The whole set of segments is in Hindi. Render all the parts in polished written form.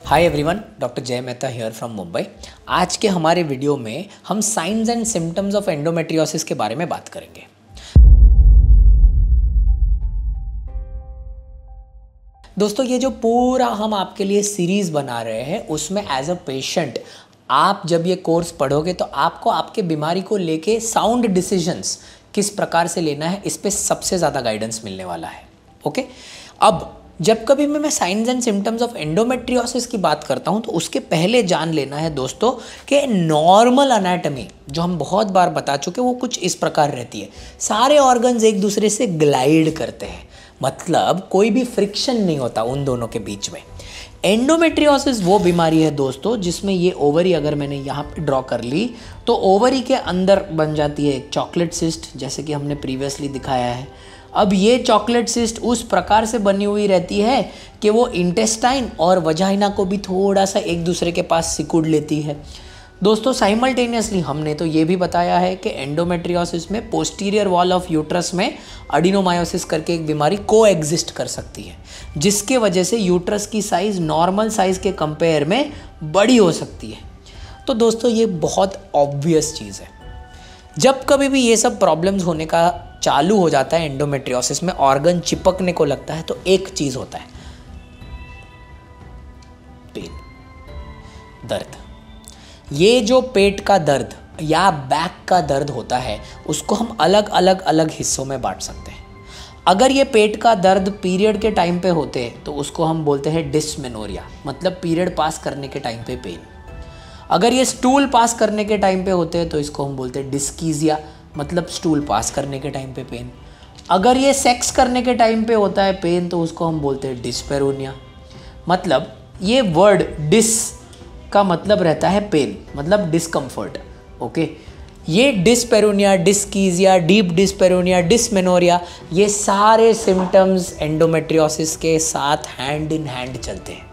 हाय एवरीवन, डॉक्टर जय मेहता हियर फ्रॉम मुंबई। आज के हमारे वीडियो में हम science and symptoms of endometriosis के बारे में बात करेंगे। दोस्तों, ये जो पूरा हम आपके लिए सीरीज़ बना रहे हैं उसमें एज अ पेशेंट आप जब ये कोर्स पढ़ोगे तो आपको आपके बीमारी को लेके साउंड डिसीजंस किस प्रकार से लेना है इस पे सबसे ज़्यादा गाइडेंस मिलने वाला है। ओके, अब जब कभी मैं science and symptoms of endometriosis की बात करता हूं तो उसके पहले जान लेना है दोस्तों कि नॉर्मल एनाटॉमी जो हम बहुत बार बता चुके वो कुछ इस प्रकार रहती है। सारे ऑर्गन्स एक दूसरे से ग्लाइड करते हैं, मतलब कोई भी फ्रिक्शन नहीं होता उन दोनों के बीच में। एंडोमेट्रियोसिस वो बीमारी है दोस्तों जिसमें ये ओवरी अगर मैंने यहाँ पे ड्रॉ कर ली तो ओवरी के अंदर बन जाती है एक चॉकलेट सिस्ट, जैसे कि हमने प्रीवियसली दिखाया है। अब ये चॉकलेट सिस्ट उस प्रकार से बनी हुई रहती है कि वो इंटेस्टाइन और वजाइना को भी थोड़ा सा एक दूसरे के पास सिकुड़ लेती है। दोस्तों, साइमल्टेनियसली हमने तो ये भी बताया है कि एंडोमेट्रियोसिस में पोस्टीरियर वॉल ऑफ यूट्रस में एडिनोमायोसिस करके एक बीमारी को एग्जिस्ट कर सकती है, जिसके वजह से यूट्रस की साइज़ नॉर्मल साइज़ के कंपेयर में बड़ी हो सकती है। तो दोस्तों, ये बहुत ऑब्वियस चीज़ है। जब कभी भी ये सब प्रॉब्लम्स होने का चालू हो जाता है, एंडोमेट्रियोसिस में ऑर्गन चिपकने को लगता है, तो एक चीज़ होता है, पेन, दर्द। ये जो पेट का दर्द या बैक का दर्द होता है उसको हम अलग अलग हिस्सों में बांट सकते हैं। अगर ये पेट का दर्द पीरियड के टाइम पे होते हैं तो उसको हम बोलते हैं डिस्मेनोरिया, मतलब पीरियड पास करने के टाइम पे पेन। अगर ये स्टूल पास करने के टाइम पे होते हैं तो इसको हम बोलते हैं डिस्कीजिया, मतलब स्टूल पास करने के टाइम पे पेन। अगर ये सेक्स करने के टाइम पे होता है पेन तो उसको हम बोलते हैं डिस्पेरोनिया। मतलब ये वर्ड डिस का मतलब रहता है पेन, मतलब डिस्कम्फर्ट। ओके, ये डिस्पेरोनिया, डिस्कीजिया, डीप डिस्पेरोनिया, डिस्मेनोरिया, ये सारे सिम्टम्स एंडोमेट्रियोसिस के साथ हैंड इन हैंड चलते हैं।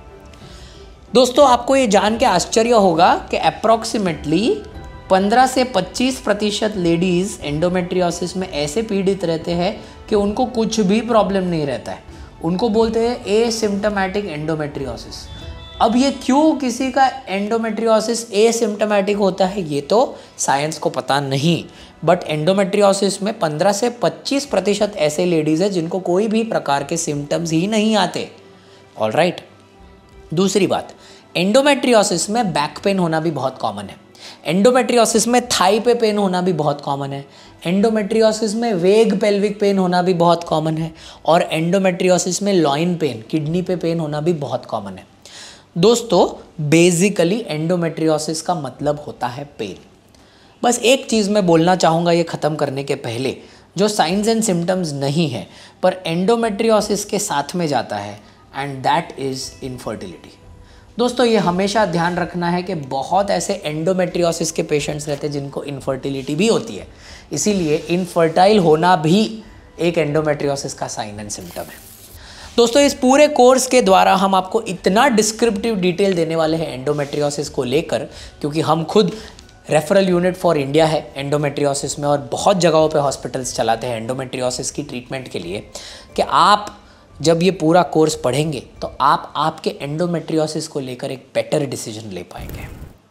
दोस्तों, आपको ये जान के आश्चर्य होगा कि अप्रॉक्सीमेटली 15 से 25% लेडीज़ एंडोमेट्रियोसिस में ऐसे पीड़ित रहते हैं कि उनको कुछ भी प्रॉब्लम नहीं रहता है। उनको बोलते हैं एसिम्प्टोमेटिक एंडोमेट्रियोसिस। अब ये क्यों किसी का एंडोमेट्रियोसिस एसिम्प्टोमेटिक होता है ये तो साइंस को पता नहीं, बट एंडोमेट्रियोसिस में 15 से 25% ऐसे लेडीज़ हैं जिनको कोई भी प्रकार के सिम्टम्स ही नहीं आते। ऑलराइट, दूसरी बात, एंडोमेट्रियोसिस में बैक पेन होना भी बहुत कॉमन है। एंडोमेट्रियोसिस में थाई पे पेन होना भी बहुत कॉमन है। एंडोमेट्रियोसिस में वेग पेल्विक पेन होना भी बहुत कॉमन है। और एंडोमेट्रियोसिस में लॉइन पेन, किडनी पे पेन होना भी बहुत कॉमन है। दोस्तों, बेसिकली एंडोमेट्रियोसिस का मतलब होता है पेन। बस एक चीज़ मैं बोलना चाहूँगा ये ख़त्म करने के पहले, जो साइंस एंड सिम्टम्स नहीं है पर एंडोमेट्रियोसिस के साथ में जाता है, एंड दैट इज़ इनफर्टिलिटी। दोस्तों, ये हमेशा ध्यान रखना है कि बहुत ऐसे एंडोमेट्रियोसिस के पेशेंट्स रहते हैं जिनको इनफर्टिलिटी भी होती है, इसीलिए इनफर्टाइल होना भी एक एंडोमेट्रियोसिस का साइन एंड सिम्टम है। दोस्तों, इस पूरे कोर्स के द्वारा हम आपको इतना डिस्क्रिप्टिव डिटेल देने वाले हैं एंडोमेट्रियोसिस को लेकर, क्योंकि हम खुद रेफरल यूनिट फॉर इंडिया है एंडोमेट्रियोसिस में और बहुत जगहों पे हॉस्पिटल्स चलाते हैं एंडोमेट्रियोसिस की ट्रीटमेंट के लिए, कि आप जब ये पूरा कोर्स पढ़ेंगे तो आप आपके एंडोमेट्रियोसिस को लेकर एक बेटर डिसीजन ले पाएंगे।